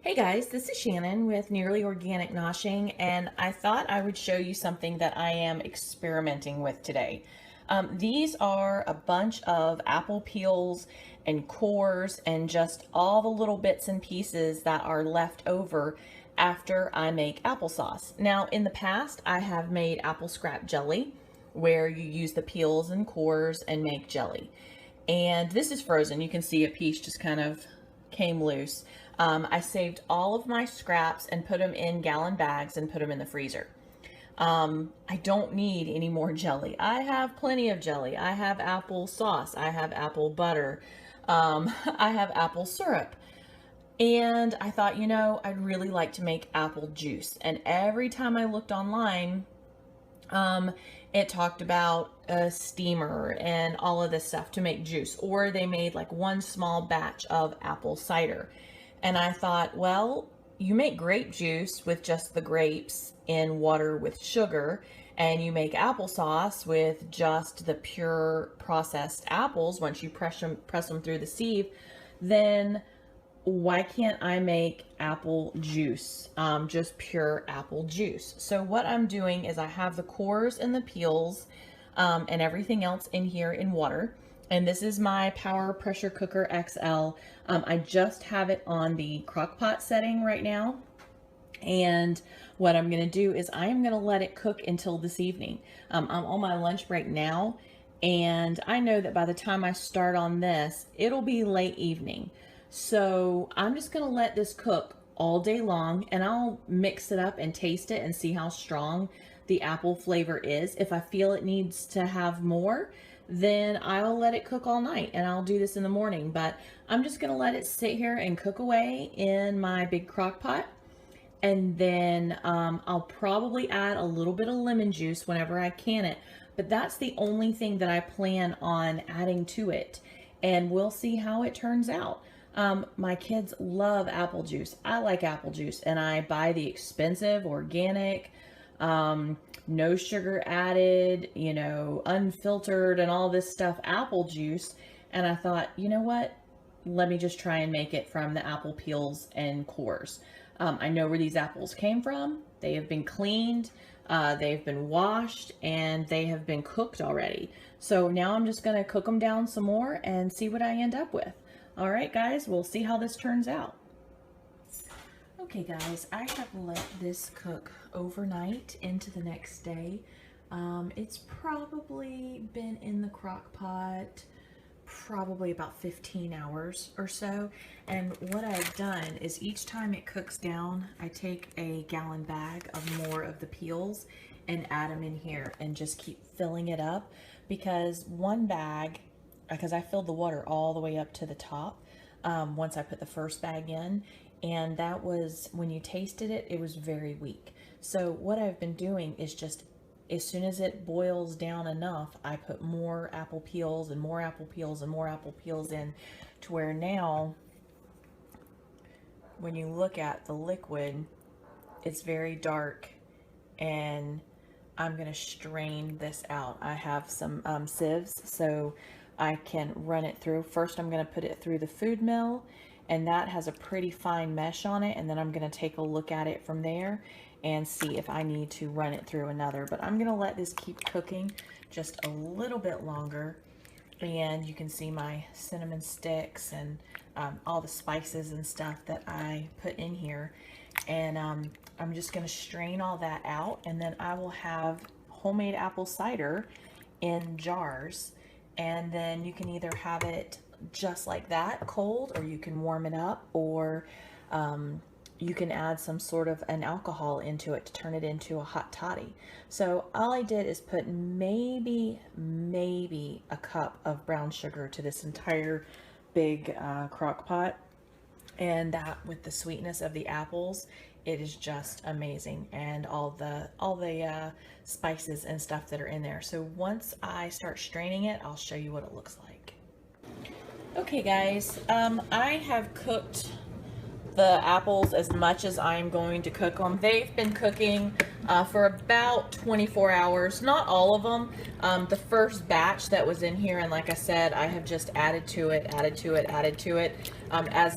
Hey guys, this is Shannon with Nearly Organic Noshing, and I thought I would show you something that I am experimenting with today. These are a bunch of apple peels and cores and just all the little bits and pieces that are left over after I make applesauce. Now, in the past, I have made apple scrap jelly, where you use the peels and cores and make jelly. And this is frozen. You can see a piece just kind of came loose. I saved all of my scraps and put them in gallon bags and put them in the freezer. I don't need any more jelly. I have plenty of jelly. I have apple sauce. I have apple butter. I have apple syrup. And I thought, I'd really like to make apple juice. And every time I looked online, it talked about a steamer and all of this stuff to make juice, or they made like one small batch of apple cider. And I thought, well, you make grape juice with just the grapes in water with sugar, and you make applesauce with just the pure processed apples once you press them through the sieve. Then why can't I make apple juice, just pure apple juice? So what I'm doing is I have the cores and the peels and everything else in here in water. And this is my Power Pressure Cooker XL. I just have it on the crock pot setting right now. And what I'm gonna do is I am gonna let it cook until this evening. I'm on my lunch break now, and I know that by the time I start on this, it'll be late evening. So I'm just gonna let this cook all day long, and I'll mix it up and taste it and see how strong the apple flavor is. If I feel it needs to have more, then I'll let it cook all night and I'll do this in the morning. But I'm just gonna let it sit here and cook away in my big crock pot. And then I'll probably add a little bit of lemon juice whenever I can it. But that's the only thing that I plan on adding to it. And we'll see how it turns out. My kids love apple juice. I like apple juice, and I buy the expensive, organic, no sugar added, unfiltered and all this stuff apple juice. And I thought, you know what? Let me just try and make it from the apple peels and cores. I know where these apples came from. They have been cleaned, they've been washed, and they have been cooked already. So now I'm just gonna cook them down some more and see what I end up with. All right, guys, we'll see how this turns out. Okay, guys, I have let this cook overnight into the next day. It's probably been in the crock pot probably about 15 hours or so. And what I've done is each time it cooks down, I take a gallon bag of more of the peels and add them in here and just keep filling it up, because one bag, because I filled the water all the way up to the top once I put the first bag in, and that was, when you tasted it, it was very weak. So what I've been doing is just, as soon as it boils down enough, I put more apple peels and more apple peels and more apple peels in, to where now when you look at the liquid, it's very dark. And I'm gonna strain this out. I have some sieves, so I can run it through. First, I'm gonna put it through the food mill, and that has a pretty fine mesh on it. And then I'm gonna take a look at it from there and see if I need to run it through another. But I'm gonna let this keep cooking just a little bit longer. And you can see my cinnamon sticks and all the spices and stuff that I put in here. And I'm just gonna strain all that out, and then I will have homemade apple cider in jars. And then you can either have it just like that, cold, or you can warm it up, or you can add some sort of an alcohol into it to turn it into a hot toddy. So all I did is put maybe a cup of brown sugar to this entire big crock pot. And that, with the sweetness of the apples, it is just amazing, and all the spices and stuff that are in there. So once I start straining it, I'll show you what it looks like. Okay, guys, I have cooked the apples as much as I'm going to cook them. They've been cooking for about 24 hours, not all of them. The first batch that was in here, and like I said, I have just added to it as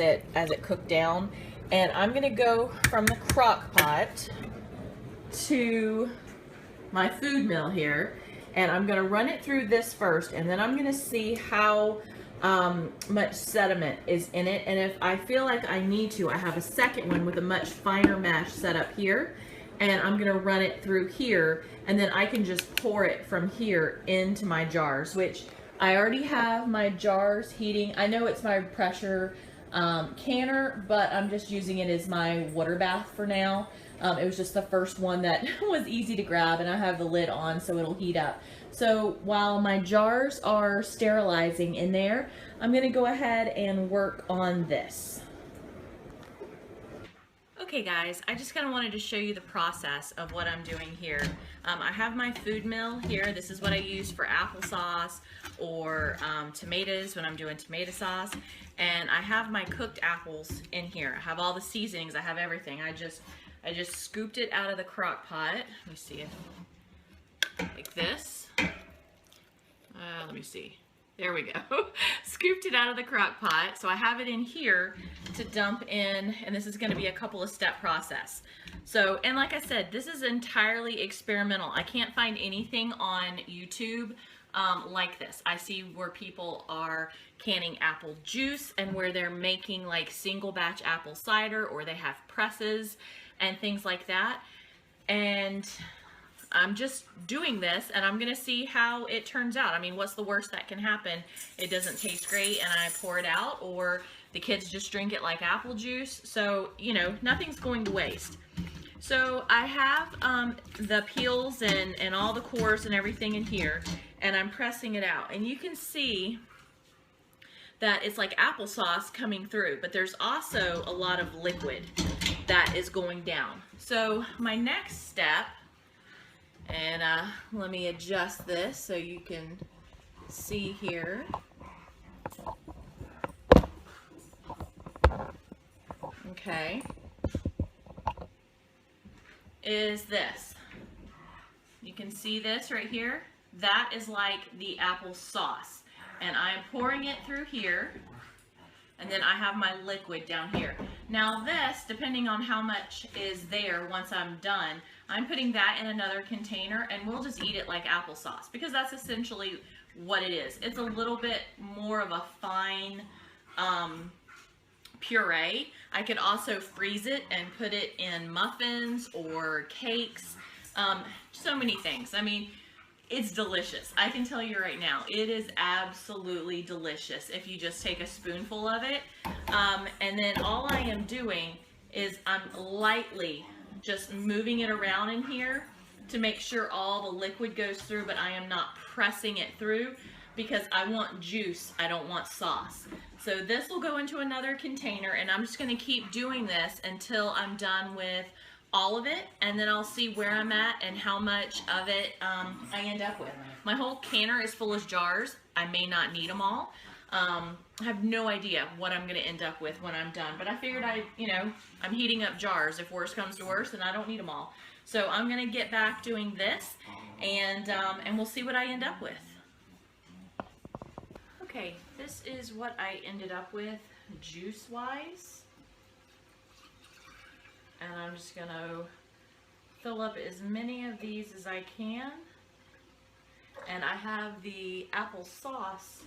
it cooked down. And I'm gonna go from the crock pot to my food mill here, and I'm gonna run it through this first, and then I'm gonna see how much sediment is in it, and if I feel like I need to, I have a second one with a much finer mesh set up here, and I'm gonna run it through here, and then I can just pour it from here into my jars, which I already have my jars heating. I know it's my pressure canner, but I'm just using it as my water bath for now. It was just the first one that was easy to grab, and I have the lid on so it'll heat up. So while my jars are sterilizing in there, I'm gonna go ahead and work on this. Okay guys, I just kind of wanted to show you the process of what I'm doing here. I have my food mill here. This is what I use for applesauce or tomatoes when I'm doing tomato sauce. And I have my cooked apples in here. I have all the seasonings, I have everything. I just scooped it out of the crock pot. Let me see it. Like this. Let me see. There we go. Scooped it out of the crock pot. So I have it in here to dump in, and this is going to be a couple of step process. So, and like I said, this is entirely experimental. I can't find anything on YouTube like this. I see where people are canning apple juice and where they're making like single batch apple cider, or they have presses and things like that. And I'm just doing this, and I'm gonna see how it turns out. I mean, what's the worst that can happen? It doesn't taste great and I pour it out, or the kids just drink it like apple juice. So, you know, nothing's going to waste. So I have the peels and all the cores and everything in here, and I'm pressing it out. And you can see that it's like applesauce coming through, but there's also a lot of liquid that is going down. So my next step, and let me adjust this so you can see here. Okay. Is this. You can see this right here. That is like the apple sauce. And I'm pouring it through here. And then I have my liquid down here. Now this, depending on how much is there once I'm done, I'm putting that in another container, and we'll just eat it like applesauce, because that's essentially what it is. It's a little bit more of a fine puree. I could also freeze it and put it in muffins or cakes, so many things. I mean, it's delicious. I can tell you right now, it is absolutely delicious if you just take a spoonful of it. And then all I am doing is I'm lightly just moving it around in here to make sure all the liquid goes through, but I am not pressing it through because I want juice, I don't want sauce. So this will go into another container, and I'm just going to keep doing this until I'm done with all of it, and then I'll see where I'm at and how much of it I end up with. My whole canner is full of jars. I may not need them all. I have no idea what I'm going to end up with when I'm done, but I figured I'm heating up jars. If worse comes to worse, and I don't need them all. So I'm going to get back doing this, and we'll see what I end up with. Okay, this is what I ended up with juice-wise. And I'm just going to fill up as many of these as I can. And I have the apple sauce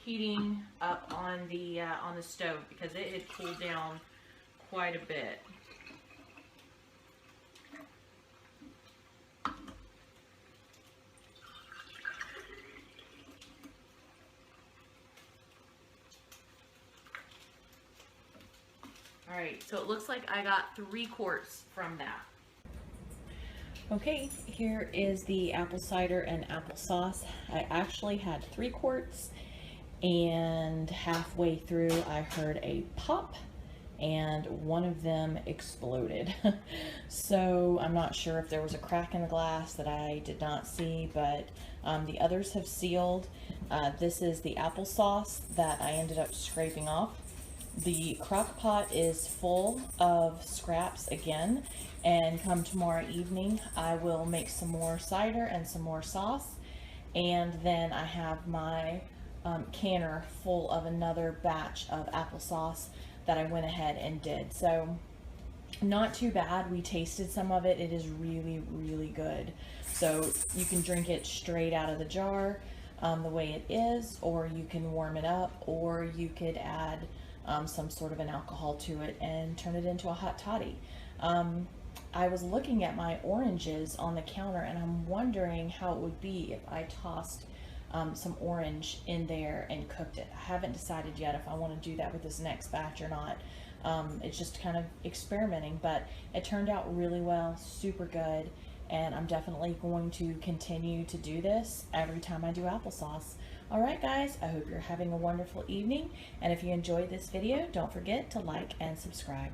heating up on the stove because it had cooled down quite a bit. Alright, so it looks like I got 3 quarts from that. Okay, here is the apple cider and applesauce. I actually had 3 quarts, and halfway through I heard a pop and one of them exploded. So I'm not sure if there was a crack in the glass that I did not see, but the others have sealed. This is the applesauce that I ended up scraping off. The crock pot is full of scraps again, and come tomorrow evening I will make some more cider and some more sauce, and then I have my canner full of another batch of applesauce. that I went ahead and did. So not too bad. We tasted some of it. It is really, really good. So you can drink it straight out of the jar, the way it is, or you can warm it up, or you could add some sort of an alcohol to it and turn it into a hot toddy. I was looking at my oranges on the counter, and I'm wondering how it would be if I tossed some orange in there and cooked it. I haven't decided yet if I want to do that with this next batch or not. It's just kind of experimenting, but it turned out really well, super good, and I'm definitely going to continue to do this every time I do applesauce. All right, guys, I hope you're having a wonderful evening, and if you enjoyed this video, don't forget to like and subscribe.